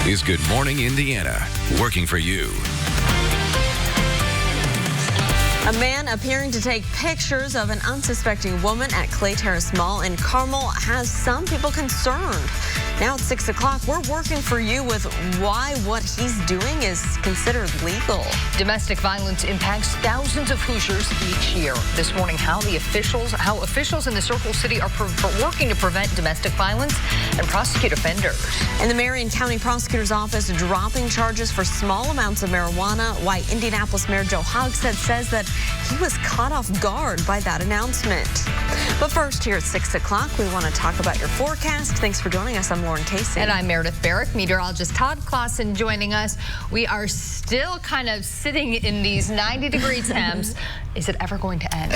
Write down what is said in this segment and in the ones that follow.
is Good Morning Indiana, working for you. A man appearing to take pictures of an unsuspecting woman at Clay Terrace Mall in Carmel has some people concerned. Now at 6 o'clock, we're working for you with why what he's doing is considered legal. Domestic violence impacts thousands of Hoosiers each year. This morning, how officials in the Circle City are working to prevent domestic violence and prosecute offenders. And the Marion County Prosecutor's Office dropping charges for small amounts of marijuana. Why Indianapolis Mayor Joe Hogshead says that he was caught off guard by that announcement. But first, here at 6 o'clock, we want to talk about your forecast. Thanks for joining us. I'm Lauren Casey. And I'm Meredith Barrick. Meteorologist Todd Clausen joining us. We are still kind of sitting in these 90-degree temps. Is it ever going to end?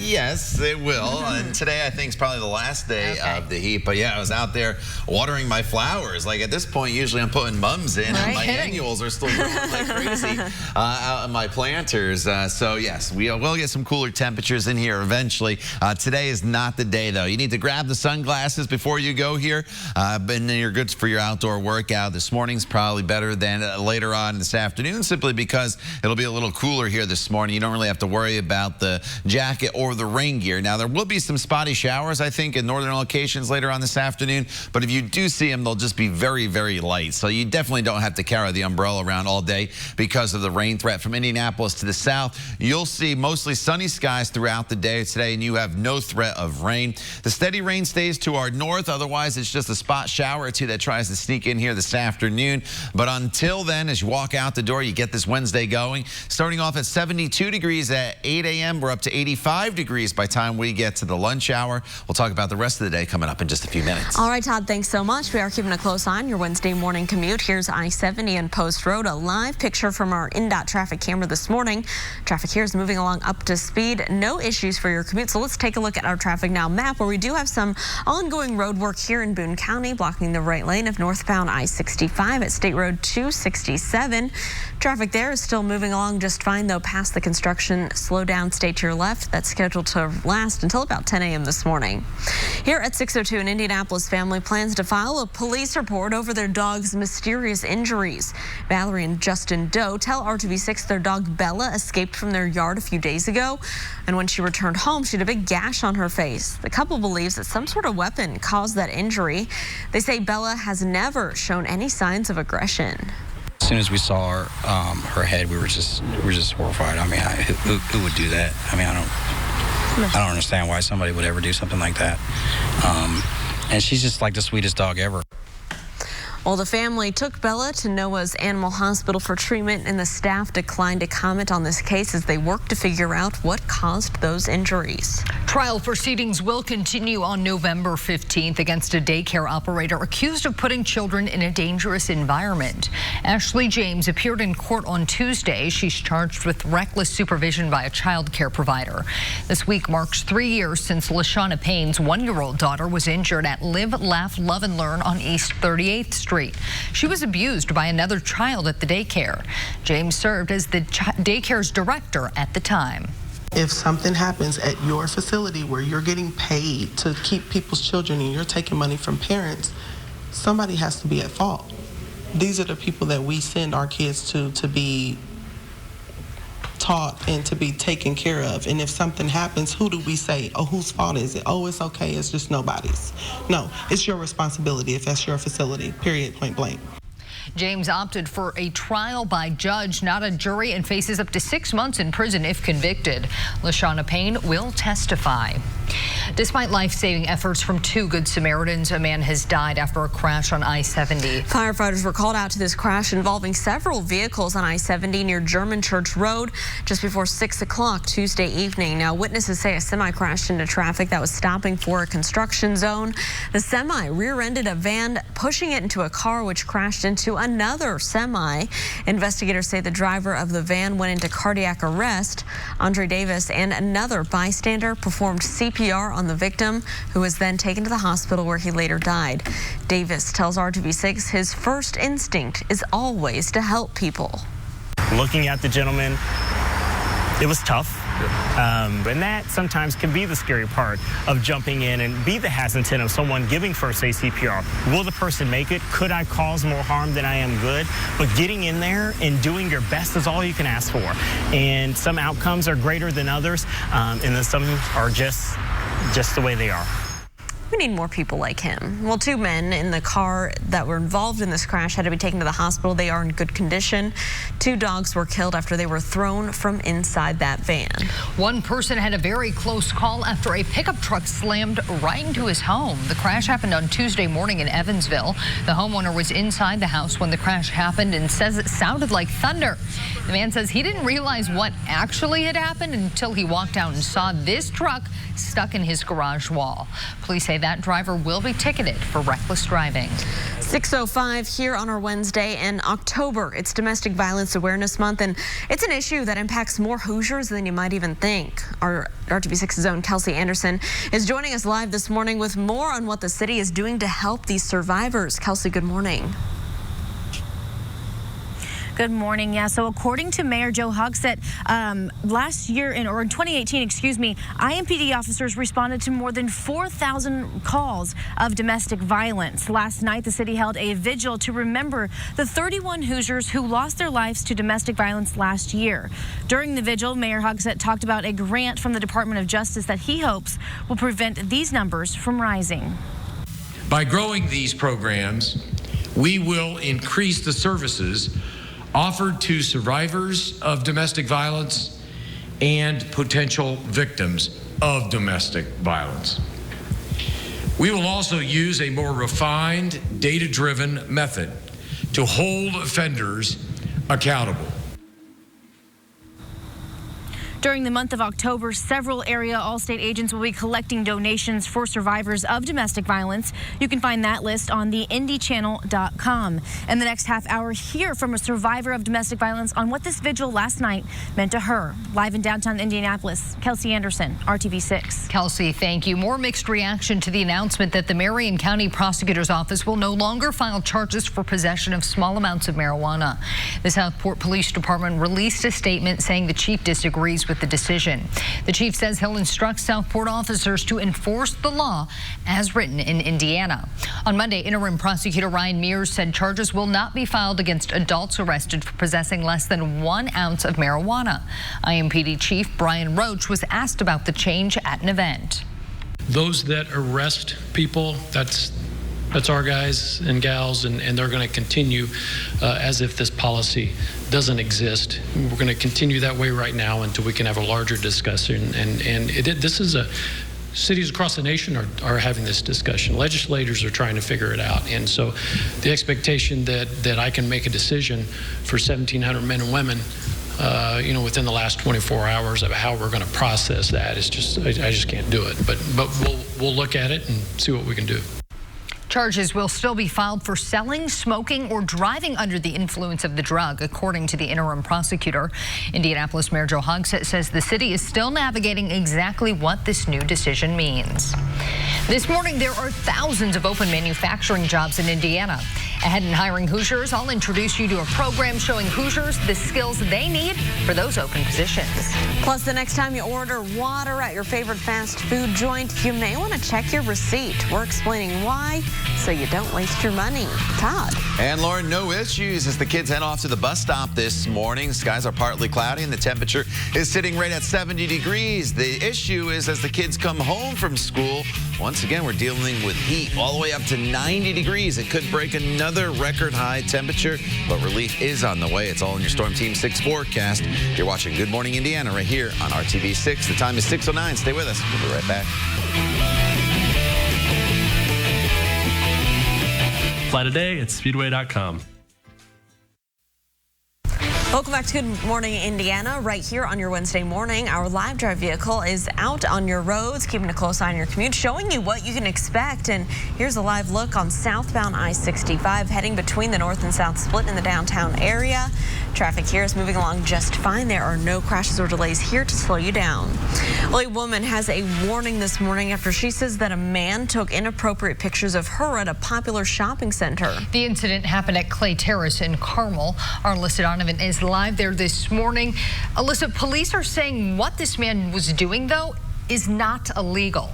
Yes, it will. And today, I think, is probably the last day of the heat. But yeah, I was out there watering my flowers. Like at this point, usually I'm putting mums in, and my annuals are still growing like crazy out in my planters. So yes, we will get some cooler temperatures in here eventually. Today is not the day, though. You need to grab the sunglasses before you go here. And then you're good for your outdoor workout. This morning's probably better than later on this afternoon, simply because it'll be a little cooler here this morning. You don't really have to worry about the jacket or the rain gear. Now, there will be some spotty showers, I think, in northern locations later on this afternoon. But if you do see them, they'll just be very, very light. So you definitely don't have to carry the umbrella around all day because of the rain threat. From Indianapolis to the south, you'll see mostly sunny skies throughout the day today, and you have no threat of rain. The steady rain stays to our north. Otherwise, it's just a spot shower or two that tries to sneak in here this afternoon. But until then, as you walk out the door, you get this Wednesday going. Starting off at 72 degrees at 8 a.m. We're up to 85 degrees by the time we get to the lunch hour. We'll talk about the rest of the day coming up in just a few minutes. All right, Todd, thanks so much. We are keeping a close eye on your Wednesday morning commute. Here's I-70 and Post Road, a live picture from our INDOT traffic camera this morning. Traffic here is moving along up to speed. No issues for your commute. So let's take a look at our Traffic Now map, where we do have some ongoing road work here in Boone County, blocking the right lane of northbound I-65 at State Road 267. Traffic there is still moving along just fine, though, past the construction. Slow down, stay to your left. That's scheduled to last until about 10 a.m. this morning. Here at 6:02, an Indianapolis family plans to file a police report over their dog's mysterious injuries. Valerie and Justin Doe tell RTV6 their dog Bella escaped from their yard a few days ago, and when she returned home, she had a big gash on her face. The couple believes that some sort of weapon caused that injury. They say Bella has never shown any signs of aggression. As soon as we saw her head, we were just horrified. I mean, who would do that? I mean, I don't understand why somebody would ever do something like that. And she's just like the sweetest dog ever. Well, the family took Bella to Noah's Animal Hospital for treatment, and the staff declined to comment on this case as they work to figure out what caused those injuries. Trial proceedings will continue on November 15th against a daycare operator accused of putting children in a dangerous environment. Ashley James appeared in court on Tuesday. She's charged with reckless supervision by a child care provider. This week marks 3 years since LaShawna Payne's 1-year-old daughter was injured at Live, Laugh, Love, and Learn on East 38th Street. She was abused by another child at the daycare. James served as the daycare's director at the time. If something happens at your facility where you're getting paid to keep people's children and you're taking money from parents, somebody has to be at fault. These are the people that we send our kids to be taught and to be taken care of. And if something happens, who do we say, oh, whose fault is it? Oh, it's okay, it's just nobody's. No, it's your responsibility if that's your facility, period, point blank. James opted for a trial by judge, not a jury, and faces up to 6 months in prison if convicted. LaShawna Payne will testify. Despite life-saving efforts from 2 Good Samaritans, a man has died after a crash on I-70. Firefighters were called out to this crash involving several vehicles on I-70 near German Church Road just before 6 o'clock Tuesday evening. Now, witnesses say a semi crashed into traffic that was stopping for a construction zone. The semi rear-ended a van, pushing it into a car, which crashed into another semi. Investigators say the driver of the van went into cardiac arrest. Andre Davis and another bystander performed CPR on the victim, who was then taken to the hospital where he later died. Davis tells RTV6 his first instinct is always to help people. Looking at the gentleman, it was tough. And that sometimes can be the scary part of jumping in and be the hesitant of someone giving first aid CPR. Will the person make it? Could I cause more harm than I am good? But getting in there and doing your best is all you can ask for. And some outcomes are greater than others, and then some are just the way they are. We need more people like him. Well, 2 men in the car that were involved in this crash had to be taken to the hospital. They are in good condition. 2 dogs were killed after they were thrown from inside that van. 1 person had a very close call after a pickup truck slammed right into his home. The crash happened on Tuesday morning in Evansville. The homeowner was inside the house when the crash happened and says it sounded like thunder. The man says he didn't realize what actually had happened until he walked out and saw this truck stuck in his garage wall. Police say that driver will be ticketed for reckless driving. 6:05 here on our Wednesday in October. It's Domestic Violence Awareness Month, and it's an issue that impacts more Hoosiers than you might even think. Our RTV6's own Kelsey Anderson is joining us live this morning with more on what the city is doing to help these survivors. Kelsey, good morning. Good morning. Yeah, so according to Mayor Joe Hogsett, last year in 2018, IMPD officers responded to more than 4,000 calls of domestic violence. Last night, the city held a vigil to remember the 31 Hoosiers who lost their lives to domestic violence last year. During the vigil, Mayor Hogsett talked about a grant from the Department of Justice that he hopes will prevent these numbers from rising. By growing these programs, we will increase the services offered to survivors of domestic violence and potential victims of domestic violence. We will also use a more refined, data-driven method to hold offenders accountable. During the month of October, several area Allstate agents will be collecting donations for survivors of domestic violence. You can find that list on the IndyChannel.com. In the next half hour, hear from a survivor of domestic violence on what this vigil last night meant to her. Live in downtown Indianapolis, Kelsey Anderson, RTV6. Kelsey, thank you. More mixed reaction to the announcement that the Marion County Prosecutor's Office will no longer file charges for possession of small amounts of marijuana. The Southport Police Department released a statement saying the chief disagrees with the decision. The chief says he'll instruct Southport officers to enforce the law as written in Indiana. On Monday, interim prosecutor Ryan Mears said charges will not be filed against adults arrested for possessing less than 1 ounce of marijuana. IMPD Chief Brian Roach was asked about the change at an event. Those that arrest people, that's our guys and gals, and they're going to continue as if this policy doesn't exist. We're going to continue that way right now until we can have a larger discussion. This is cities across the nation are having this discussion. Legislators are trying to figure it out. And so the expectation that I can make a decision for 1,700 men and women within the last 24 hours of how we're going to process that is just, I just can't do it. But we'll look at it and see what we can do. Charges will still be filed for selling, smoking, or driving under the influence of the drug, according to the interim prosecutor. Indianapolis Mayor Joe Hogsett says the city is still navigating exactly what this new decision means. This morning, there are thousands of open manufacturing jobs in Indiana. Ahead in Hiring Hoosiers, I'll introduce you to a program showing Hoosiers the skills they need for those open positions. Plus, the next time you order water at your favorite fast food joint, you may want to check your receipt. We're explaining why, so you don't waste your money. Todd. And Lauren, no issues as the kids head off to the bus stop this morning. Skies are partly cloudy and the temperature is sitting right at 70 degrees. The issue is as the kids come home from school, once again, we're dealing with heat all the way up to 90 degrees. It could break another record high temperature, but relief is on the way. It's all in your Storm Team 6 forecast. You're watching Good Morning Indiana right here on RTV6. The time is 6:09. Stay with us. We'll be right back. Fly today at speedway.com. Welcome back to Good Morning Indiana, right here on your Wednesday morning. Our live drive vehicle is out on your roads, keeping a close eye on your commute, showing you what you can expect. And here's a live look on southbound I-65, heading between the north and south split in the downtown area. Traffic here is moving along just fine. There are no crashes or delays here to slow you down. Well, a woman has a warning this morning after she says that a man took inappropriate pictures of her at a popular shopping center. The incident happened at Clay Terrace in Carmel. Our Alyssa Donovan is live there this morning. Alyssa, police are saying what this man was doing, though, is not illegal.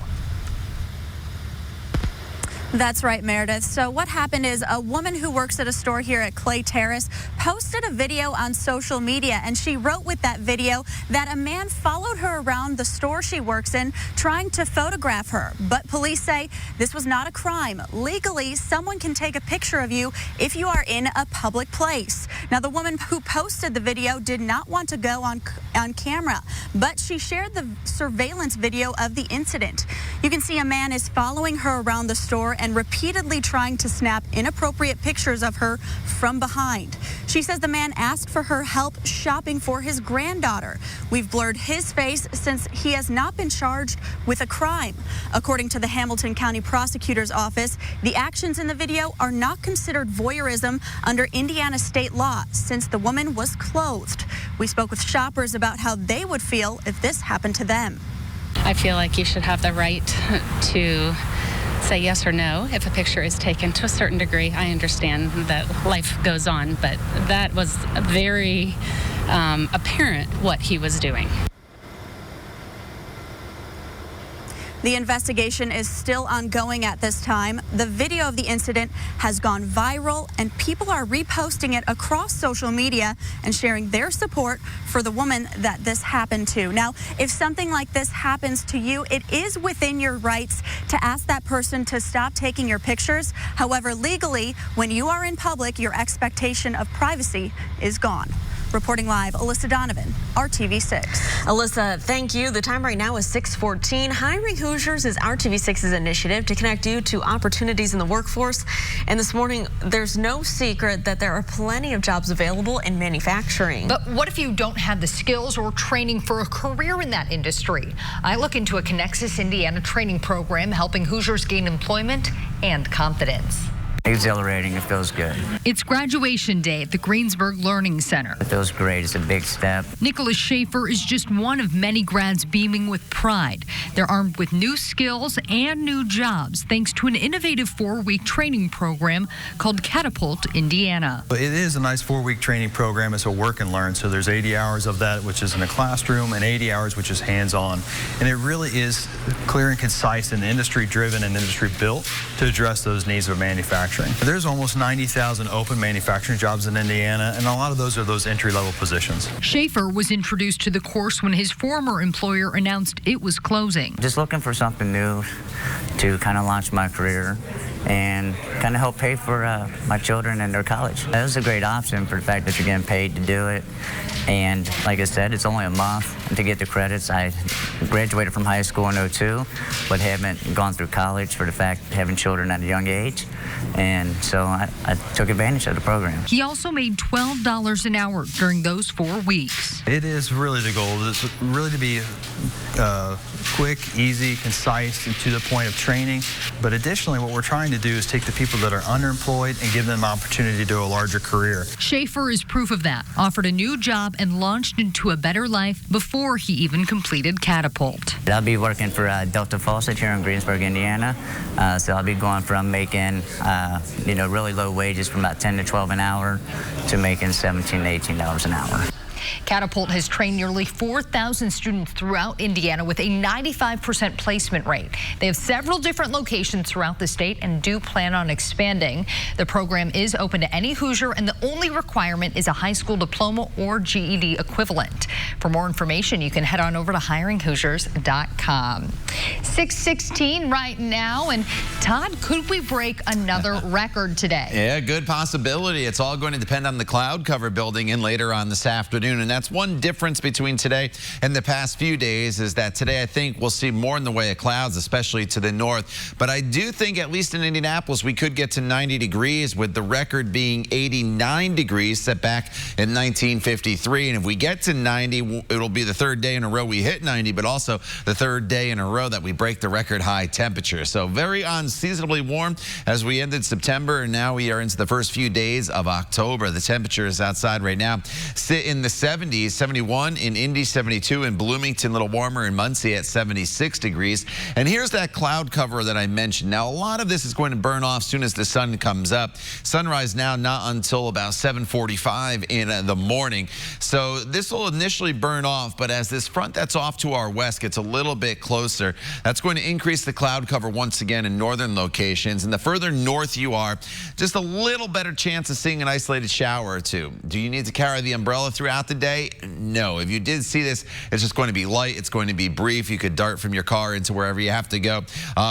That's right, Meredith. So what happened is a woman who works at a store here at Clay Terrace posted a video on social media, and she wrote with that video that a man followed her around the store she works in trying to photograph her. But police say this was not a crime. Legally, someone can take a picture of you if you are in a public place. Now, the woman who posted the video did not want to go on camera, but she shared the surveillance video of the incident. You can see a man is following her around the store and repeatedly trying to snap inappropriate pictures of her from behind. She says the man asked for her help shopping for his granddaughter. We've blurred his face since he has not been charged with a crime. According to the Hamilton County Prosecutor's Office, the actions in the video are not considered voyeurism under Indiana state law since the woman was clothed. We spoke with shoppers about how they would feel if this happened to them. I feel like you should have the right to say yes or no if a picture is taken to a certain degree. I understand that life goes on, but that was very apparent what he was doing. The investigation is still ongoing at this time. The video of the incident has gone viral, and people are reposting it across social media and sharing their support for the woman that this happened to. Now, if something like this happens to you, it is within your rights to ask that person to stop taking your pictures. However, legally, when you are in public, your expectation of privacy is gone. Reporting live, Alyssa Donovan, RTV6. Alyssa, thank you. The time right now is 6:14. Hiring Hoosiers is RTV6's initiative to connect you to opportunities in the workforce. And this morning, there's no secret that there are plenty of jobs available in manufacturing. But what if you don't have the skills or training for a career in that industry? I look into a Connexus Indiana training program helping Hoosiers gain employment and confidence. Exhilarating. It feels good. It's graduation day at the Greensburg Learning Center. It feels great. It's a big step. Nicholas Schaefer is just one of many grads beaming with pride. They're armed with new skills and new jobs thanks to an innovative 4-week training program called Catapult Indiana. It is a nice 4-week training program. It's a work and learn. So there's 80 hours of that, which is in a classroom, and 80 hours, which is hands-on. And it really is clear and concise and industry-driven and industry-built to address those needs of manufacturing. There's almost 90,000 open manufacturing jobs in Indiana, and a lot of those are those entry-level positions. Schaefer was introduced to the course when his former employer announced it was closing. Just looking for something new to kind of launch my career and kind of help pay for my children and their college. It was a great option for the fact that you're getting paid to do it. And like I said, it's only a month to get the credits. I graduated from high school in 2002, but haven't gone through college for the fact of having children at a young age. And so I took advantage of the program. He also made $12 an hour during those 4 weeks. It is really the goal. It's really to be quick, easy, concise, and to the point of training. But additionally, what we're trying to do is take the people that are underemployed and give them an opportunity to do a larger career. Schaefer is proof of that. Offered a new job and launched into a better life before he even completed Catapult. I'll be working for Delta Faucet here in Greensburg, Indiana. So I'll be going from making, really low wages from about 10 to 12 an hour to making $17 to $18 an hour. Catapult has trained nearly 4,000 students throughout Indiana with a 95% placement rate. They have several different locations throughout the state and do plan on expanding. The program is open to any Hoosier, and the only requirement is a high school diploma or GED equivalent. For more information, you can head on over to hiringhoosiers.com. 6:16 right now, and Todd, could we break another record today? Yeah, good possibility. It's all going to depend on the cloud cover building in later on this afternoon. afternoon. And that's one difference between today and the past few days, is that today I think we'll see more in the way of clouds, especially to the north. But I do think, at least in Indianapolis, we could get to 90 degrees, with the record being 89 degrees set back in 1953. And if we get to 90, it'll be the third day in a row we hit 90, but also the third day in a row that we break the record high temperature. So very unseasonably warm as we ended September, and now we are into the first few days of October. The temperatures outside right now sit in the 70s, 71 in Indy, 72 in Bloomington, a little warmer in Muncie at 76 degrees. And here's that cloud cover that I mentioned. Now, a lot of this is going to burn off soon as the sun comes up. Sunrise now not until about 7:45 in the morning. So this will initially burn off, but as this front that's off to our west gets a little bit closer, that's going to increase the cloud cover once again in northern locations. And the further north you are, just a little better chance of seeing an isolated shower or two. Do you need to carry the umbrella throughout the day? No. If you did see this, it's just going to be light. It's going to be brief. You could dart from your car into wherever you have to go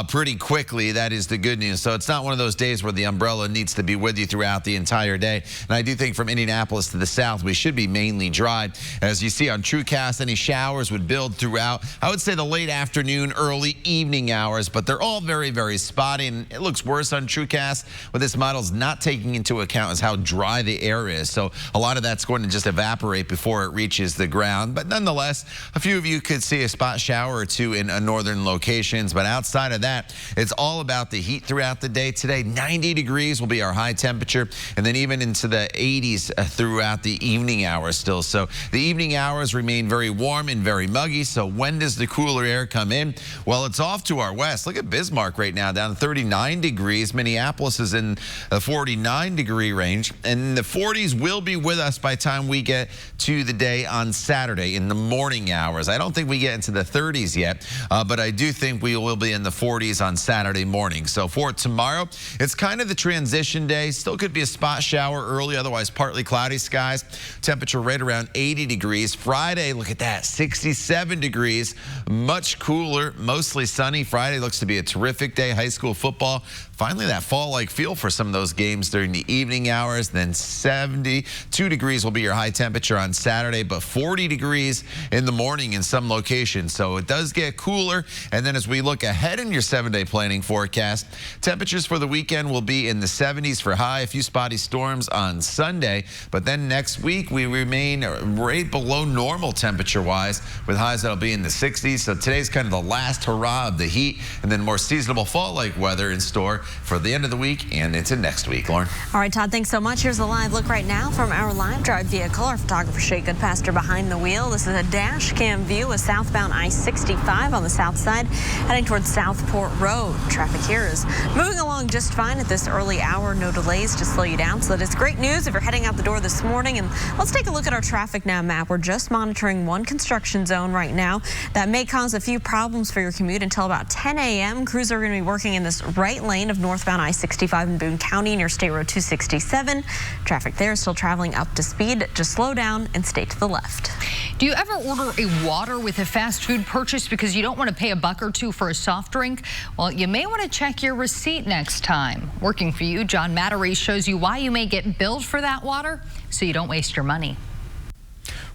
pretty quickly. That is the good news. So it's not one of those days where the umbrella needs to be with you throughout the entire day. And I do think from Indianapolis to the south, we should be mainly dry. As you see on TrueCast, any showers would build throughout, I would say, the late afternoon, early evening hours, but they're all very, very spotty. And it looks worse on TrueCast. What this model's not taking into account is how dry the air is. So a lot of that's going to just evaporate before it reaches the ground. But nonetheless, a few of you could see a spot shower or two in northern locations. But outside of that, it's all about the heat throughout the day today. 90 degrees will be our high temperature, and then even into the 80s throughout the evening hours still. So the evening hours remain very warm and very muggy. So when does the cooler air come in? Well, it's off to our west. Look at Bismarck right now, down to 39 degrees. Minneapolis is in the 49-degree range, and the 40s will be with us by the time we get to the day on Saturday in the morning hours. I don't think we get into the 30s yet, but I do think we will be in the 40s on Saturday morning. So for tomorrow, it's kind of the transition day. Still could be a spot shower early, otherwise partly cloudy skies. Temperature right around 80 degrees. Friday, look at that, 67 degrees, much cooler, mostly sunny. Friday looks to be a terrific day. High school football, finally that fall-like feel for some of those games during the evening hours. Then 72 degrees will be your high temperature on Saturday, but 40 degrees in the morning in some locations. So it does get cooler. And then as we look ahead in your 7-day planning forecast, temperatures for the weekend will be in the 70s for high, a few spotty storms on Sunday. But then next week, we remain right below normal temperature-wise, with highs that'll be in the 60s. So today's kind of the last hurrah of the heat, and then more seasonable fall-like weather in store for the end of the week and into next week. Lauren? All right, Todd, thanks so much. Here's a live look right now from our live drive vehicle. Our photographer Shay Goodpaster behind the wheel. This is a dash cam view of southbound I-65 on the south side, heading towards Southport Road. Traffic here is moving along just fine at this early hour. No delays to slow you down, so that is great news if you're heading out the door this morning. And let's take a look at our traffic now map. We're just monitoring one construction zone right now that may cause a few problems for your commute until about 10 a.m. Crews are going to be working in this right lane of northbound I-65 in Boone County near State Road 267. Traffic there is still traveling up to speed. Just slow down and stay to the left. Do you ever order a water with a fast food purchase because you don't want to pay $1 or $2 for a soft drink? Well, you may want to check your receipt next time. Working for you, John Mattery shows you why you may get billed for that water so you don't waste your money.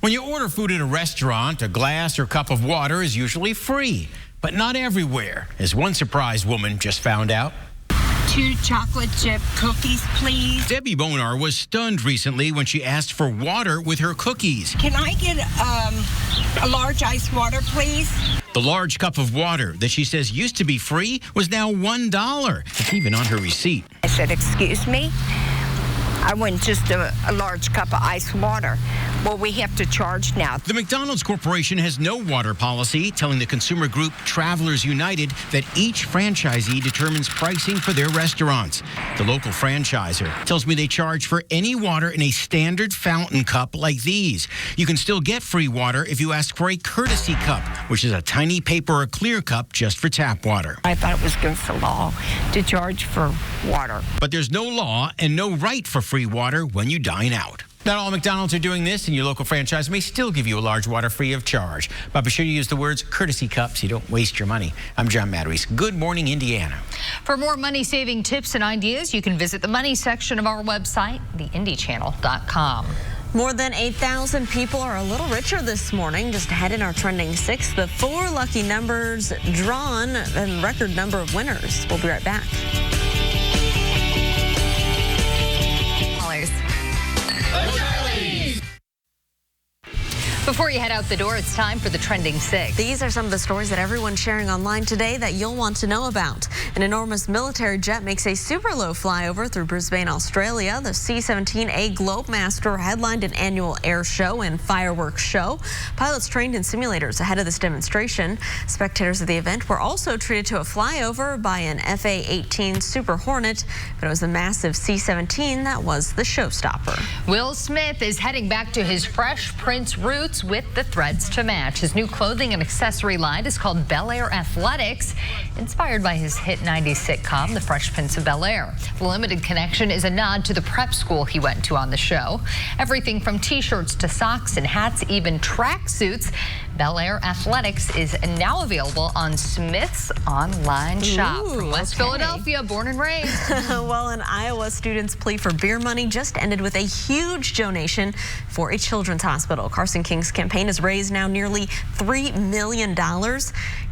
When you order food at a restaurant, a glass or cup of water is usually free, but not everywhere, as one surprised woman just found out. 2 chocolate chip cookies, please. Debbie Bonar was stunned recently when she asked for water with her cookies. Can I get a large ice water, please? The large cup of water that she says used to be free was now $1. It's even on her receipt. I said, excuse me? I want just a large cup of ice water. Well, we have to charge now. The McDonald's Corporation has no water policy, telling the consumer group Travelers United that each franchisee determines pricing for their restaurants. The local franchisor tells me they charge for any water in a standard fountain cup like these. You can still get free water if you ask for a courtesy cup, which is a tiny paper or clear cup just for tap water. I thought it was against the law to charge for water. But there's no law and no right for free water when you dine out. Not all McDonald's are doing this, and your local franchise may still give you a large water free of charge. But be sure you use the words courtesy cup so you don't waste your money. I'm John Mattery. Good morning, Indiana. For more money-saving tips and ideas, you can visit the money section of our website, theindychannel.com. More than 8,000 people are a little richer this morning. Just ahead in our trending 6, the 4 lucky numbers drawn and record number of winners. We'll be right back. Before you head out the door, it's time for the Trending 6. These are some of the stories that everyone's sharing online today that you'll want to know about. An enormous military jet makes a super low flyover through Brisbane, Australia. The C-17A Globemaster headlined an annual air show and fireworks show. Pilots trained in simulators ahead of this demonstration. Spectators of the event were also treated to a flyover by an FA-18 Super Hornet, but it was the massive C-17 that was the showstopper. Will Smith is heading back to his Fresh Prince roots with the threads to match. His new clothing and accessory line is called Bel Air Athletics, inspired by his hit 90s sitcom, The Fresh Prince of Bel Air. The limited connection is a nod to the prep school he went to on the show. Everything from t-shirts to socks and hats, even tracksuits. Bel Air Athletics is now available on Smith's online shop. From West Philadelphia, born and raised. Well, an Iowa student's plea for beer money just ended with a huge donation for a children's hospital. Carson King's campaign has raised now nearly $3 million.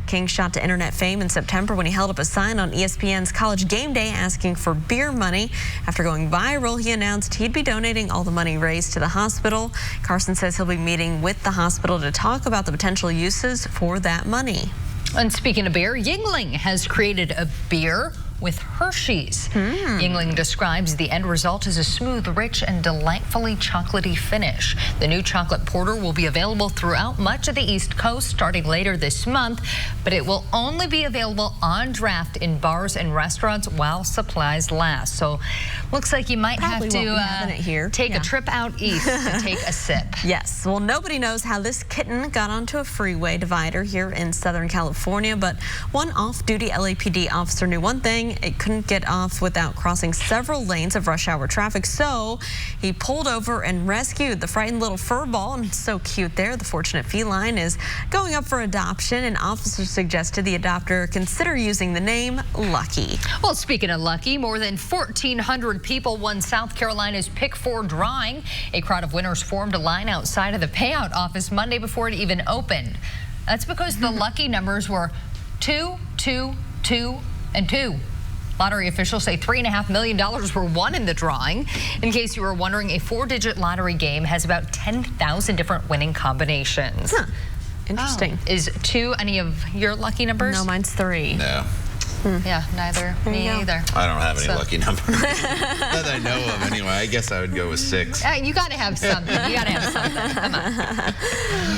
King shot to internet fame in September when he held up a sign on ESPN's College Game Day asking for beer money. After going viral, he announced he'd be donating all the money raised to the hospital. Carson says he'll be meeting with the hospital to talk about the potential uses for that money. And speaking of beer, Yuengling has created a beer with Hershey's. Yuengling describes the end result as a smooth, rich, and delightfully chocolatey finish. The new chocolate porter will be available throughout much of the East Coast starting later this month, but it will only be available on draft in bars and restaurants while supplies last. So looks like you might have to take a trip out east to take a sip. Yes. Well, nobody knows how this kitten got onto a freeway divider here in Southern California, but one off-duty LAPD officer knew one thing: it couldn't get off without crossing several lanes of rush hour traffic, so he pulled over and rescued the frightened little fur ball. And so cute there. The fortunate feline is going up for adoption, and officers suggested the adopter consider using the name Lucky. Well, speaking of Lucky, more than 1,400 people won South Carolina's Pick 4 drawing. A crowd of winners formed a line outside of the payout office Monday before it even opened. That's because the lucky numbers were 2, 2, 2, and 2. Lottery officials say $3.5 million were won in the drawing. In case you were wondering, a 4-digit lottery game has about 10,000 different winning combinations. Interesting. Is 2 any of your lucky numbers? No, mine's 3. No. Yeah, neither. Me either. I don't have any lucky numbers that I know of anyway. I guess I would go with 6. You got to have something. You got to have something. Come on.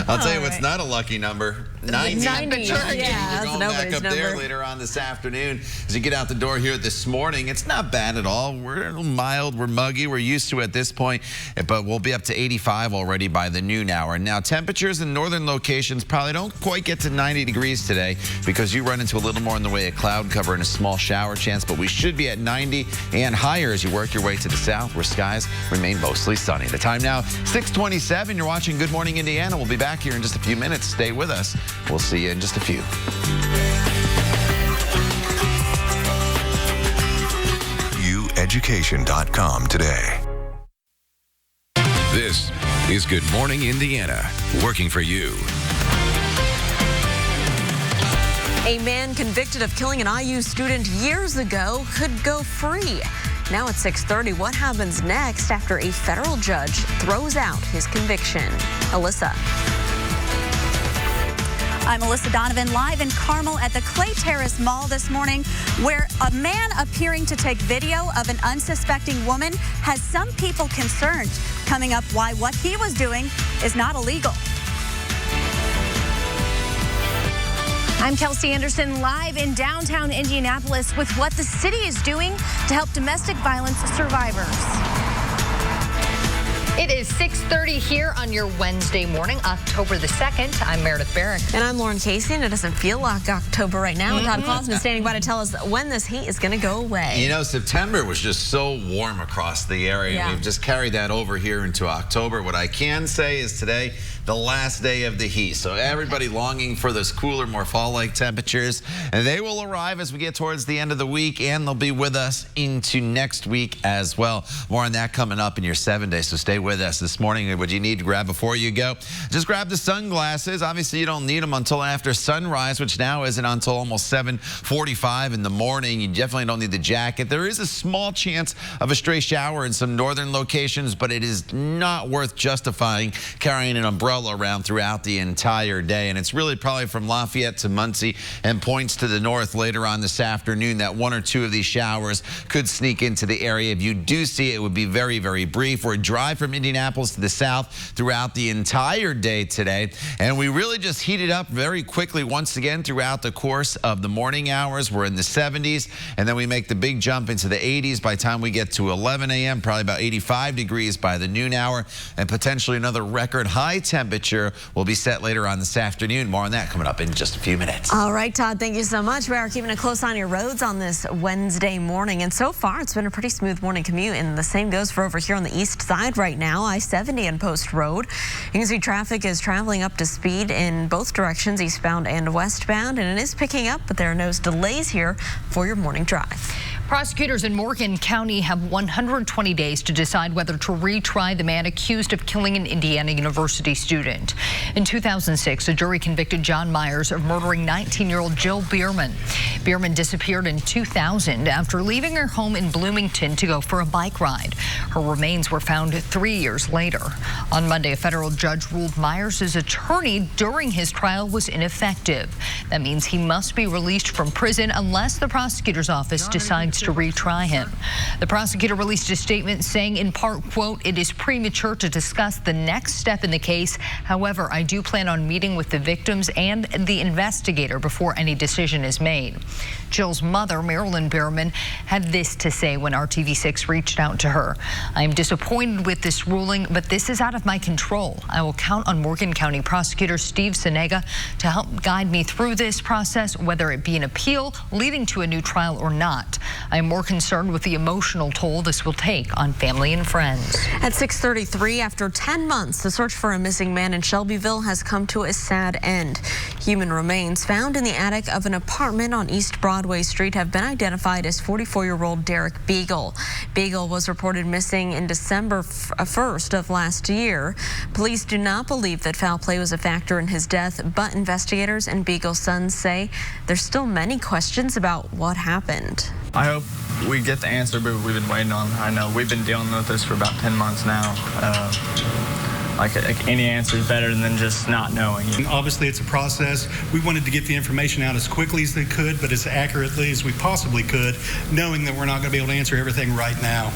I'll tell you what's not a lucky number. 90. Yeah, We're going back up there number. later on this afternoon. As you get out the door here this morning, it's not bad at all. We're a little mild. We're muggy. We're used to it at this point, but we'll be up to 85 already by the noon hour. Now, temperatures in northern locations probably don't quite get to 90 degrees today because you run into a little more in the way of cloud cover and a small shower chance, but we should be at 90 and higher as you work your way to the south, where skies remain mostly sunny. The time now, 6:27. You're watching Good Morning Indiana. We'll be back here in just a few minutes. Stay with us. We'll see you in just a few. ueducation.com today. This is Good Morning Indiana, working for you. A man convicted of killing an IU student years ago could go free. Now at 6:30, what happens next after a federal judge throws out his conviction? Alyssa. I'm Alyssa Donovan, live in Carmel at the Clay Terrace Mall this morning, where a man appearing to take video of an unsuspecting woman has some people concerned. Coming up, why what he was doing is not illegal. I'm Kelsey Anderson, live in downtown Indianapolis with what the city is doing to help domestic violence survivors. It is 6:30 here on your Wednesday morning, October the 2nd. I'm Meredith Barrick. And I'm Lauren Casey, and it doesn't feel like October right now. Todd Clausman is standing by to tell us when this heat is going to go away. You know, September was just so warm across the area. Yeah. We've just carried that over here into October. What I can say is today, the last day of the heat. So everybody longing for those cooler, more fall-like temperatures. And they will arrive as we get towards the end of the week, and they'll be with us into next week as well. More on that coming up in your 7 days, so stay with us. with us this morning. What you need to grab before you go, just grab the sunglasses. Obviously, you don't need them until after sunrise, which now isn't until almost 7:45 in the morning. You definitely don't need the jacket. There is a small chance of a stray shower in some northern locations, but it is not worth justifying carrying an umbrella around throughout the entire day. And it's really probably from Lafayette to Muncie and points to the north later on this afternoon that one or two of these showers could sneak into the area. If you do see it, it would be very, very brief. We're dry from Indianapolis to the south throughout the entire day today. And we really just heated up very quickly once again throughout the course of the morning hours. We're in the 70s, and then we make the big jump into the 80s by the time we get to 11 a.m., probably about 85 degrees by the noon hour, and potentially another record high temperature will be set later on this afternoon. More on that coming up in just a few minutes. All right, Todd, thank you so much. We are keeping a close eye on your roads on this Wednesday morning, and so far it's been a pretty smooth morning commute, and the same goes for over here on the east side right now, I-70 and Post Road. You can see traffic is traveling up to speed in both directions, eastbound and westbound, and it is picking up, but there are no delays here for your morning drive. Prosecutors in Morgan County have 120 days to decide whether to retry the man accused of killing an Indiana University student. In 2006, a jury convicted John Myers of murdering 19-year-old Jill Bierman. Bierman disappeared in 2000 after leaving her home in Bloomington to go for a bike ride. Her remains were found 3 years later. On Monday, a federal judge ruled Myers' attorney during his trial was ineffective. That means he must be released from prison unless the prosecutor's office decides to retry him. The prosecutor released a statement saying in part, quote, "It is premature to discuss the next step in the case. However, I do plan on meeting with the victims and the investigator before any decision is made." Jill's mother, Marilyn Bierman, had this to say when RTV6 reached out to her. "I am disappointed with this ruling, but this is out of my control. I will count on Morgan County Prosecutor Steve Senega to help guide me through this process, whether it be an appeal leading to a new trial or not. I am more concerned with the emotional toll this will take on family and friends." At 6:33, after 10 months, the search for a missing man in Shelbyville has come to a sad end. Human remains found in the attic of an apartment on East Broadway Street have been identified as 44-year-old Derek Beagle. Beagle was reported missing in December 1st of last year. Police do not believe that foul play was a factor in his death, but investigators and Beagle's sons say there's still many questions about what happened. I hope we get the answer, but we've been waiting on. I know we've been dealing with this for about 10 months now. Like any answer is better than just not knowing. Obviously, it's a process. We wanted to get the information out as quickly as they could, but as accurately as we possibly could, knowing that we're not going to be able to answer everything right now.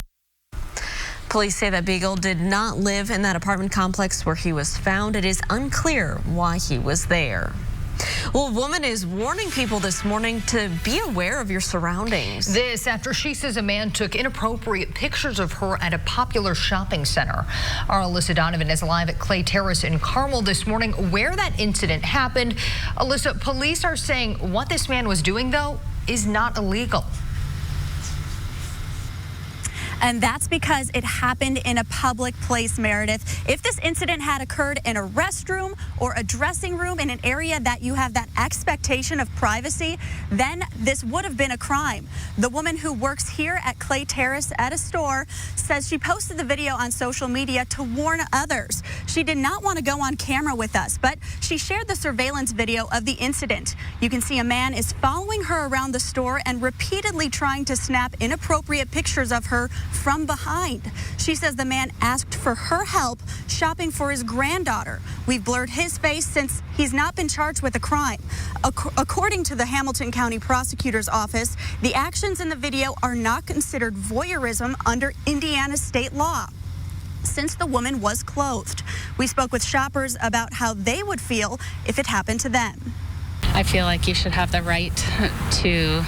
Police say that Beagle did not live in that apartment complex where he was found. It is unclear why he was there. Well, a woman is warning people this morning to be aware of your surroundings. This after she says a man took inappropriate pictures of her at a popular shopping center. Our Alyssa Donovan is live at Clay Terrace in Carmel this morning where that incident happened. Alyssa, police are saying what this man was doing, though, is not illegal. And that's because it happened in a public place, Meredith. If this incident had occurred in a restroom or a dressing room in an area that you have that expectation of privacy, then this would have been a crime. The woman who works here at Clay Terrace at a store says she posted the video on social media to warn others. She did not want to go on camera with us, but she shared the surveillance video of the incident. You can see a man is following her around the store and repeatedly trying to snap inappropriate pictures of her from behind. She says the man asked for her help shopping for his granddaughter. We've blurred his face since he's not been charged with a crime. According to the Hamilton County Prosecutor's Office, the actions in the video are not considered voyeurism under Indiana state law, since the woman was clothed. We spoke with shoppers about how they would feel if it happened to them. I feel like you should have the right to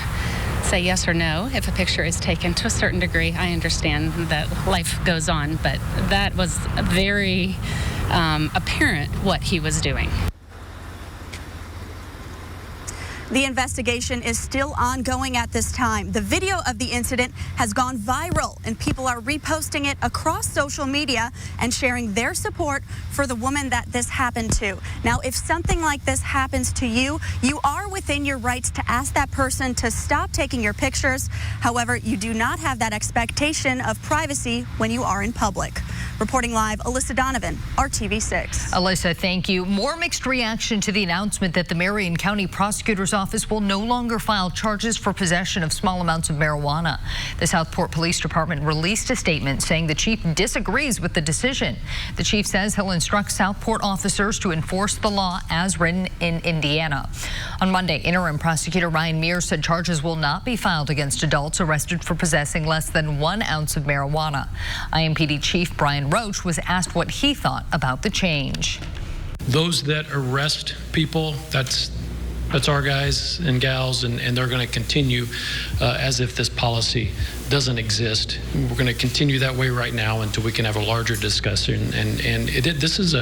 say yes or no if a picture is taken to a certain degree. I understand that life goes on, but that was very apparent what he was doing. The investigation is still ongoing at this time. The video of the incident has gone viral, and people are reposting it across social media and sharing their support for the woman that this happened to. Now, if something like this happens to you, you are within your rights to ask that person to stop taking your pictures. However, you do not have that expectation of privacy when you are in public. Reporting live, Alyssa Donovan, RTV6. Alyssa, thank you. More mixed reaction to the announcement that the Marion County Prosecutor's Office will no longer file charges for possession of small amounts of marijuana. The Southport Police Department released a statement saying the chief disagrees with the decision. The chief says he'll instruct Southport officers to enforce the law as written in Indiana. On Monday, interim prosecutor Ryan Mears said charges will not be filed against adults arrested for possessing less than 1 ounce of marijuana. IMPD Chief Brian Roach was asked what he thought about the change. Those that arrest people, that's our guys and gals, and they're going to continue as if this policy doesn't exist. We're going to continue that way right now until we can have a larger discussion. This is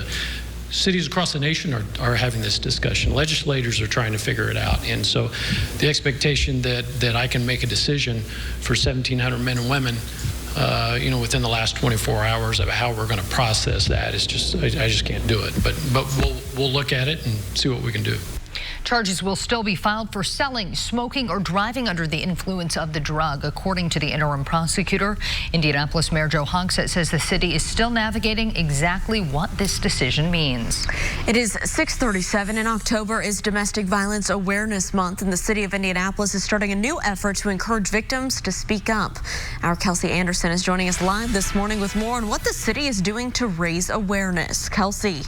cities across the nation are having this discussion. Legislators are trying to figure it out. And so the expectation that I can make a decision for 1,700 men and women within the last 24 hours of how we're going to process that is just, I just can't do it. But we'll look at it and see what we can do. Charges will still be filed for selling, smoking, or driving under the influence of the drug, according to the interim prosecutor. Indianapolis Mayor Joe Hogsett says the city is still navigating exactly what this decision means. It is 6:37, and October is Domestic Violence Awareness Month, and the city of Indianapolis is starting a new effort to encourage victims to speak up. Our Kelsey Anderson is joining us live this morning with more on what the city is doing to raise awareness. Kelsey.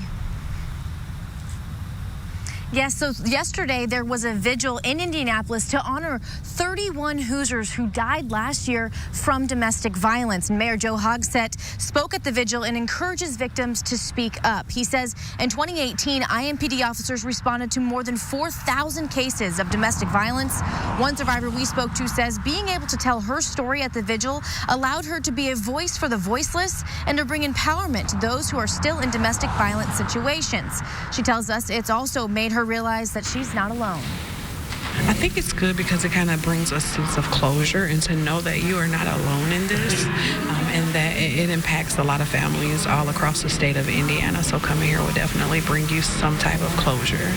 Yes, so yesterday there was a vigil in Indianapolis to honor 31 Hoosiers who died last year from domestic violence. Mayor Joe Hogsett spoke at the vigil and encourages victims to speak up. He says in 2018, IMPD officers responded to more than 4,000 cases of domestic violence. One survivor we spoke to says being able to tell her story at the vigil allowed her to be a voice for the voiceless and to bring empowerment to those who are still in domestic violence situations. She tells us it's also made her realize that she's not alone. I think it's good because it kind of brings a sense of closure and to know that you are not alone in this and that it impacts a lot of families all across the state of Indiana. So coming here will definitely bring you some type of closure.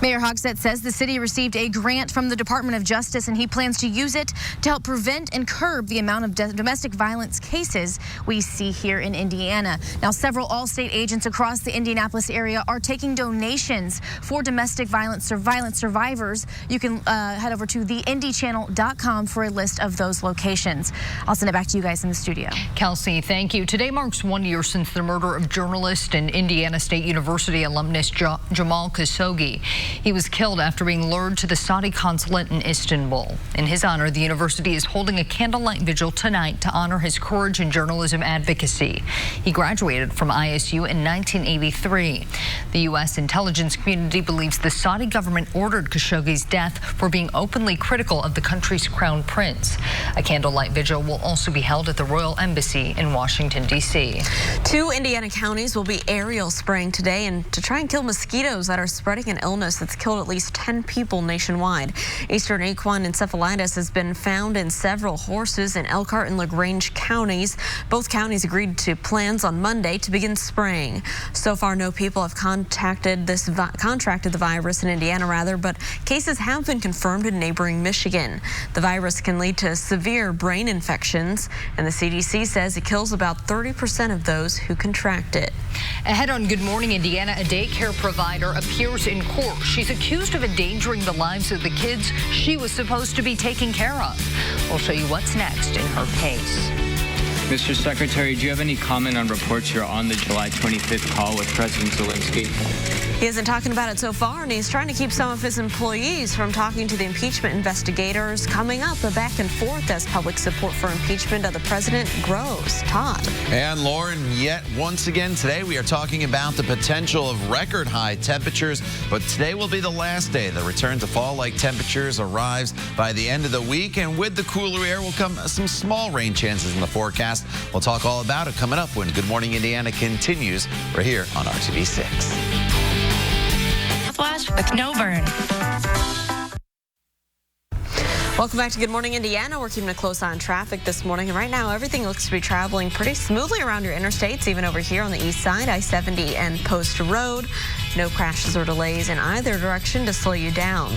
Mayor Hogsett says the city received a grant from the Department of Justice and he plans to use it to help prevent and curb the amount of domestic violence cases we see here in Indiana. Now, several All-State agents across the Indianapolis area are taking donations for domestic violence survivors. You can head over to theindychannel.com for a list of those locations. I'll send it back to you guys in the studio. Kelsey, thank you. Today marks 1 year since the murder of journalist and Indiana State University alumnus Jamal Khashoggi. He was killed after being lured to the Saudi consulate in Istanbul. In his honor, the university is holding a candlelight vigil tonight to honor his courage in journalism advocacy. He graduated from ISU in 1983. The U.S. intelligence community believes the Saudi government ordered Khashoggi's death for being openly critical of the country's crown prince. A candlelight vigil will also be held at the Royal Embassy in Washington, D.C. 2 Indiana counties will be aerial spraying today and to try and kill mosquitoes that are spreading an illness that's killed at least 10 people nationwide. Eastern equine encephalitis has been found in several horses in Elkhart and LaGrange counties. Both counties agreed to plans on Monday to begin spraying. So far, no people have contracted the virus in Indiana, but cases have been confirmed in neighboring Michigan. The virus can lead to severe brain infections, and the CDC says it kills about 30% of those who contract it. Ahead on Good Morning Indiana, a daycare provider appears in court. She's accused of endangering the lives of the kids she was supposed to be taking care of. We'll show you what's next in her case. Mr. Secretary, do you have any comment on reports you're on the July 25th call with President Zelensky? He isn't talking about it so far, and he's trying to keep some of his employees from talking to the impeachment investigators. Coming up, a back and forth as public support for impeachment of the president grows. Todd. And Lauren, yet once again today we are talking about the potential of record high temperatures, but today will be the last day. The return to fall-like temperatures arrives by the end of the week, and with the cooler air will come some small rain chances in the forecast. We'll talk all about it coming up when Good Morning Indiana continues. We're here on RTV6. Flash with no burn. Welcome back to Good Morning Indiana. We're keeping a close eye on traffic this morning, and right now everything looks to be traveling pretty smoothly around your interstates, even over here on the east side, I-70 and Post Road. No crashes or delays in either direction to slow you down.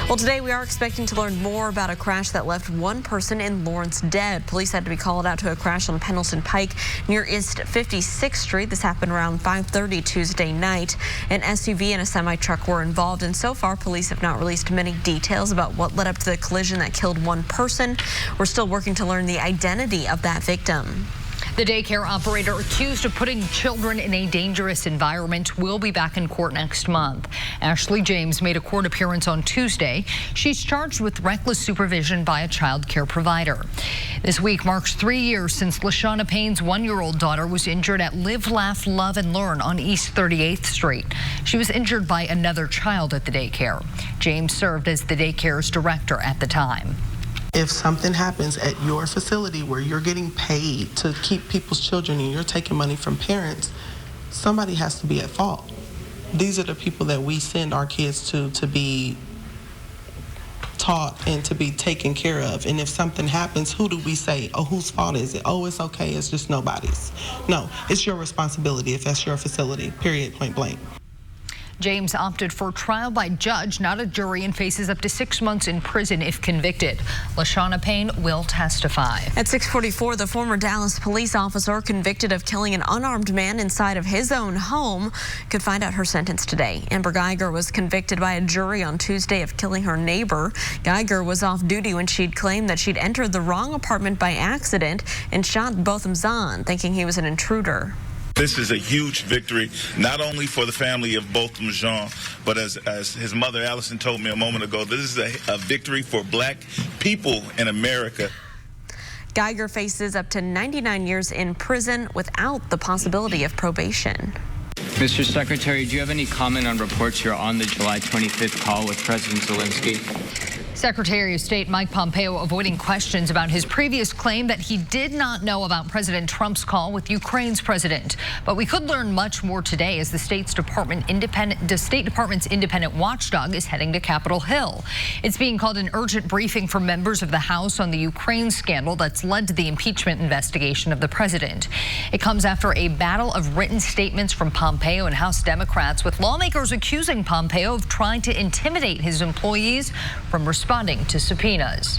Well, today we are expecting to learn more about a crash that left one person in Lawrence dead. Police had to be called out to a crash on Pendleton Pike near East 56th Street. This happened around 5:30 Tuesday night. An SUV and a semi-truck were involved, and so far police have not released many details about what led up to the collision that killed one person. We're still working to learn the identity of that victim. The daycare operator accused of putting children in a dangerous environment will be back in court next month. Ashley James made a court appearance on Tuesday. She's charged with reckless supervision by a child care provider. This week marks 3 years since LaShawna Payne's 1-year-old daughter was injured at Live, Laugh, Love, and Learn on East 38th Street. She was injured by another child at the daycare. James served as the daycare's director at the time. If something happens at your facility where you're getting paid to keep people's children and you're taking money from parents, somebody has to be at fault. These are the people that we send our kids to be taught and to be taken care of. And if something happens, who do we say, oh, whose fault is it? Oh, it's okay, it's just nobody's. No, it's your responsibility if that's your facility, period, point blank. James opted for trial by judge, not a jury, and faces up to 6 months in prison if convicted. LaShawna Payne will testify. At 6:44, the former Dallas police officer convicted of killing an unarmed man inside of his own home could find out her sentence today. Amber Geiger was convicted by a jury on Tuesday of killing her neighbor. Geiger was off duty when she'd claimed that she'd entered the wrong apartment by accident and shot Botham Zahn, thinking he was an intruder. This is a huge victory, not only for the family of Botham Jean, but as his mother Allison told me a moment ago, this is a victory for black people in America. Geiger faces up to 99 years in prison without the possibility of probation. Mr. Secretary, do you have any comment on reports you're on the July 25th call with President Zelensky? Secretary of State Mike Pompeo avoiding questions about his previous claim that he did not know about President Trump's call with Ukraine's president. But we could learn much more today as the State Department's independent watchdog is heading to Capitol Hill. It's being called an urgent briefing for members of the House on the Ukraine scandal that's led to the impeachment investigation of the president. It comes after a battle of written statements from Pompeo and House Democrats, with lawmakers accusing Pompeo of trying to intimidate his employees from responding to subpoenas.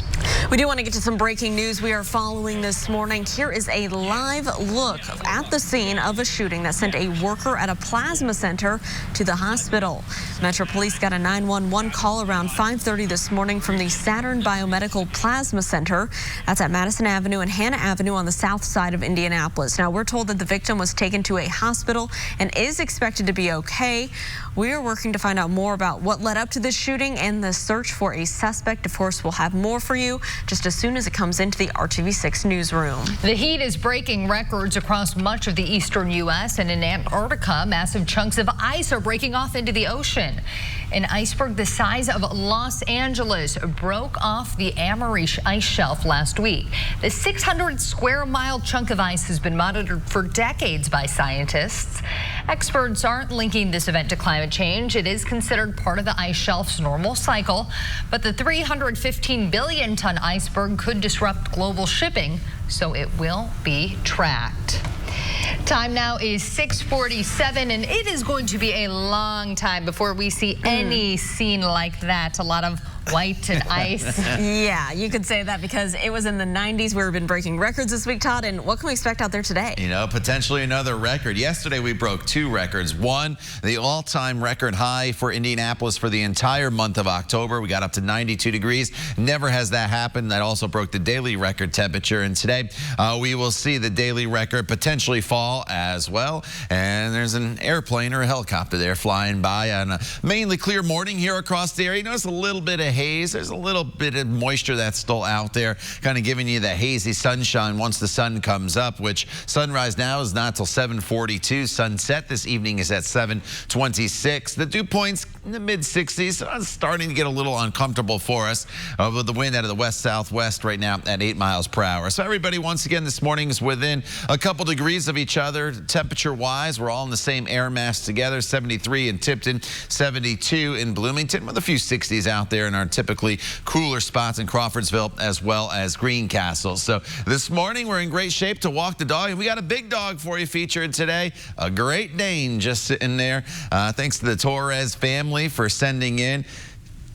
We do want to get to some breaking news we are following this morning. Here is a live look at the scene of a shooting that sent a worker at a plasma center to the hospital. Metro Police got a 911 call around 5:30 this morning from the Saturn Biomedical Plasma Center. That's at Madison Avenue and Hannah Avenue on the south side of Indianapolis. Now, we're told that the victim was taken to a hospital and is expected to be okay. We are working to find out more about what led up to this shooting and the search for a suspect. Of course, we'll have more for you just as soon as it comes into the RTV6 newsroom. The heat is breaking records across much of the eastern U.S. and in Antarctica. Massive chunks of ice are breaking off into the ocean. An iceberg the size of Los Angeles broke off the Amherst ice shelf last week. The 600 square mile chunk of ice has been monitored for decades by scientists. Experts aren't linking this event to climate change. It is considered part of the ice shelf's normal cycle, but the 315 billion ton iceberg could disrupt global shipping, so it will be tracked. Time now is 6:47, and it is going to be a long time before we see any scene like that. A lot of white and ice. Yeah, you could say that because it was in the 90s. We've been breaking records this week, Todd, and what can we expect out there today? You know, potentially another record. Yesterday we broke 2 records. One, the all-time record high for Indianapolis for the entire month of October. We got up to 92 degrees. Never has that happened. That also broke the daily record temperature. And today we will see the daily record potentially fall as well. And there's an airplane or a helicopter there flying by on a mainly clear morning here across the area. You notice a little bit of haze. There's a little bit of moisture that's still out there, kind of giving you that hazy sunshine once the sun comes up, which sunrise now is not till 7:42. Sunset this evening is at 7:26. The dew points in the mid-60s, so it's starting to get a little uncomfortable for us with the wind out of the west-southwest right now at 8 miles per hour. So everybody, once again, this morning is within a couple degrees of each other. Temperature-wise, we're all in the same air mass together. 73 in Tipton, 72 in Bloomington, with a few 60s out there in our typically cooler spots in Crawfordsville as well as Greencastle. So this morning we're in great shape to walk the dog. We got a big dog for you featured today, a Great Dane just sitting there. Thanks to the Torres family for sending in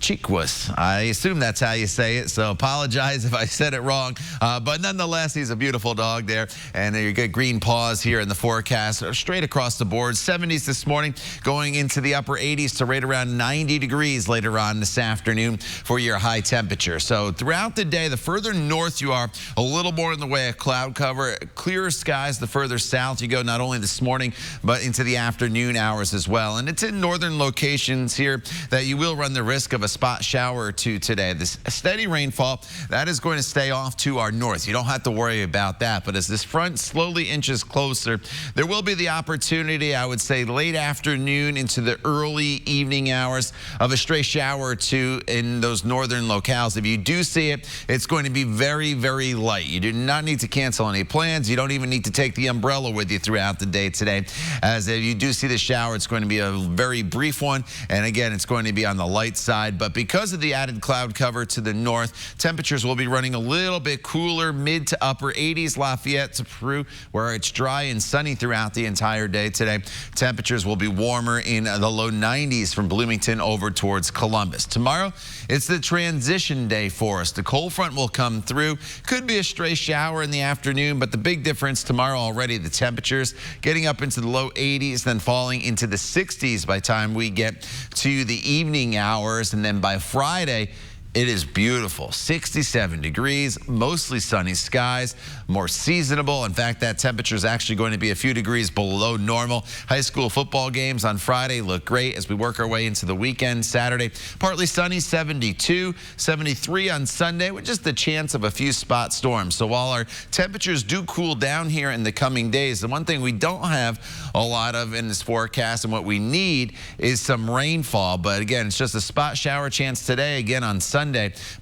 Chiquas. I assume that's how you say it, so apologize if I said it wrong. But nonetheless, he's a beautiful dog there. And you get green paws here in the forecast, straight across the board. 70s this morning, going into the upper 80s to right around 90 degrees later on this afternoon for your high temperature. So throughout the day, the further north you are, a little more in the way of cloud cover. Clearer skies the further south you go, not only this morning, but into the afternoon hours as well. And it's in northern locations here that you will run the risk of a spot shower or two today. This steady rainfall, that is going to stay off to our north. You don't have to worry about that. But as this front slowly inches closer, there will be the opportunity, I would say, late afternoon into the early evening hours of a stray shower or two in those northern locales. If you do see it, it's going to be very, very light. You do not need to cancel any plans. You don't even need to take the umbrella with you throughout the day today. As if you do see the shower, it's going to be a very brief one. And again, it's going to be on the light side. But because of the added cloud cover to the north, temperatures will be running a little bit cooler, mid to upper 80s. Lafayette to Peru, where it's dry and sunny throughout the entire day today. Temperatures will be warmer in the low 90s from Bloomington over towards Columbus. Tomorrow, it's the transition day for us. The cold front will come through. Could be a stray shower in the afternoon, but the big difference tomorrow already, the temperatures getting up into the low 80s, then falling into the 60s by the time we get to the evening hours. And then by Friday, it is beautiful. 67 degrees, mostly sunny skies, more seasonable. In fact, that temperature is actually going to be a few degrees below normal. High school football games on Friday look great as we work our way into the weekend. Saturday, partly sunny, 72, 73 on Sunday, with just the chance of a few spot storms. So while our temperatures do cool down here in the coming days, the one thing we don't have a lot of in this forecast and what we need is some rainfall. But again, it's just a spot shower chance today, again on Sunday.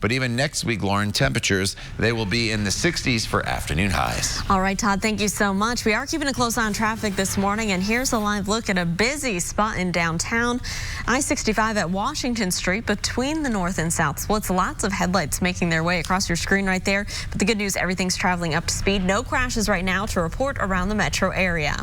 But even next week, Lauren, temperatures, they will be in the 60s for afternoon highs. All right, Todd, thank you so much. We are keeping a close eye on traffic this morning, and here's a live look at a busy spot in downtown. I-65 at Washington Street between the north and south splits. Lots of headlights making their way across your screen right there. But the good news, everything's traveling up to speed. No crashes right now to report around the metro area.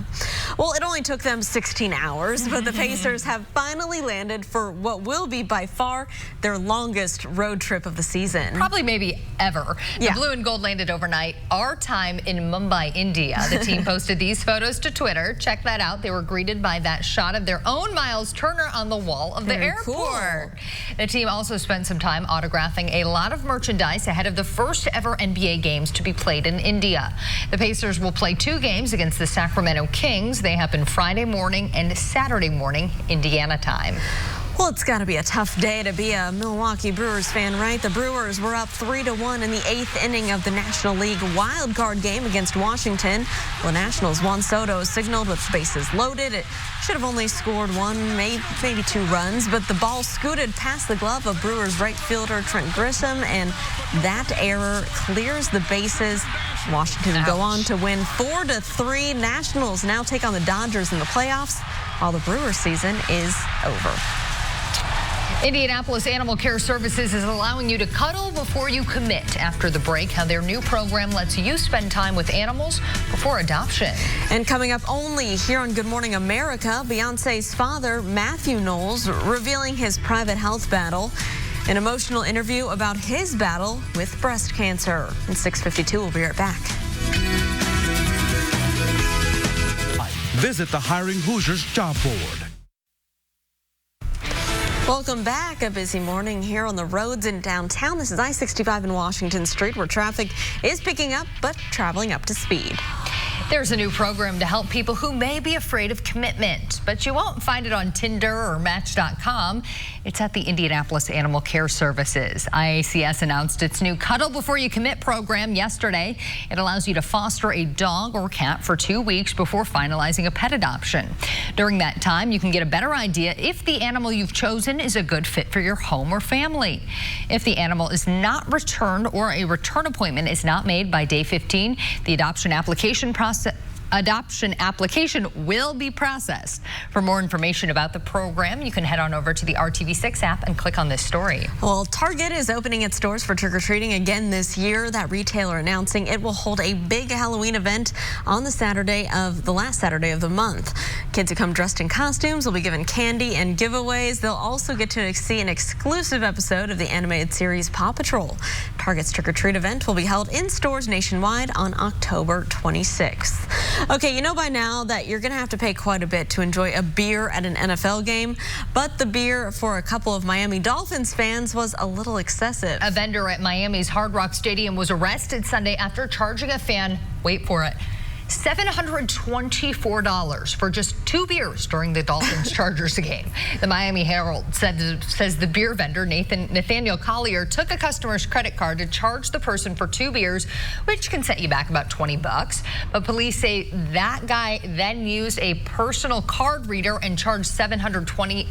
Well, it only took them 16 hours, but the Pacers have finally landed for what will be by far their longest road trip of the season. Probably maybe ever. The blue and gold landed overnight, our time in Mumbai, India. The team posted these photos to Twitter. Check that out. They were greeted by that shot of their own Miles Turner on the wall of the airport. Cool. The team also spent some time autographing a lot of merchandise ahead of the first ever NBA games to be played in India. The Pacers will play 2 games against the Sacramento Kings. They happen Friday morning and Saturday morning, Indiana time. Well, it's got to be a tough day to be a Milwaukee Brewers fan, right? The Brewers were up 3-1 in the 8th inning of the National League wild card game against Washington. The Nationals, Juan Soto signaled with bases loaded. It should have only scored 1, maybe 2 runs, but the ball scooted past the glove of Brewers right fielder Trent Grisham, and that error clears the bases. Washington will go on to win 4-3. Nationals now take on the Dodgers in the playoffs, while the Brewers season is over. Indianapolis Animal Care Services is allowing you to cuddle before you commit. After the break, how their new program lets you spend time with animals before adoption. And coming up only here on Good Morning America, Beyonce's father, Matthew Knowles, revealing his private health battle. An emotional interview about his battle with breast cancer. In 6:52, we'll be right back. Visit the Hiring Hoosiers job board. Welcome back. A busy morning here on the roads in downtown. This is I-65 in Washington Street, where traffic is picking up, but traveling up to speed. There's a new program to help people who may be afraid of commitment, but you won't find it on Tinder or Match.com. It's at the Indianapolis Animal Care Services. IACS announced its new Cuddle Before You Commit program yesterday. It allows you to foster a dog or cat for 2 weeks before finalizing a pet adoption. During that time, you can get a better idea if the animal you've chosen is a good fit for your home or family. If the animal is not returned or a return appointment is not made by day 15, the adoption application adoption application will be processed. For more information about the program, you can head on over to the RTV6 app and click on this story. Well, Target is opening its doors for trick-or-treating again this year. That retailer announcing it will hold a big Halloween event on the last Saturday of the month. Kids who come dressed in costumes will be given candy and giveaways. They'll also get to see an exclusive episode of the animated series Paw Patrol. Target's trick-or-treat event will be held in stores nationwide on October 26th. Okay, you know by now that you're going to have to pay quite a bit to enjoy a beer at an NFL game, but the beer for a couple of Miami Dolphins fans was a little excessive. A vendor at Miami's Hard Rock Stadium was arrested Sunday after charging a fan, wait for it, $724 for just 2 beers during the Dolphins-Chargers game. The Miami Herald says the beer vendor, Nathaniel Collier, took a customer's credit card to charge the person for 2 beers, which can set you back about $20. But police say that guy then used a personal card reader and charged $724.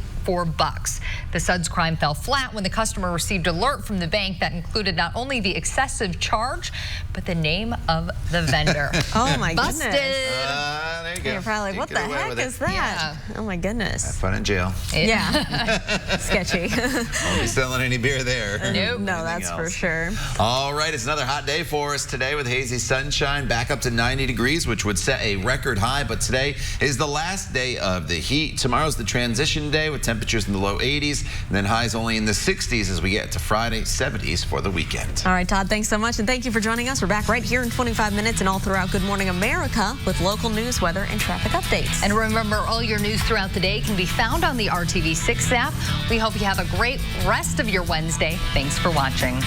The Suds crime fell flat when the customer received alert from the bank that included not only the excessive charge, but the name of the vendor. Oh my goodness. Busted. There you go. You're probably like, what the heck is that? Yeah. Oh my goodness. Have fun in jail. Yeah. Sketchy. Won't be selling any beer there. Nope. No, that's for sure. All right, it's another hot day for us today with hazy sunshine back up to 90 degrees, which would set a record high. But today is the last day of the heat. Tomorrow's the transition day with temperatures in the low 80s, and then highs only in the 60s as we get to Friday, 70s for the weekend. All right, Todd, thanks so much, and thank you for joining us. We're back right here in 25 minutes and all throughout Good Morning America with local news, weather, and traffic updates. And remember, all your news throughout the day can be found on the RTV6 app. We hope you have a great rest of your Wednesday. Thanks for watching.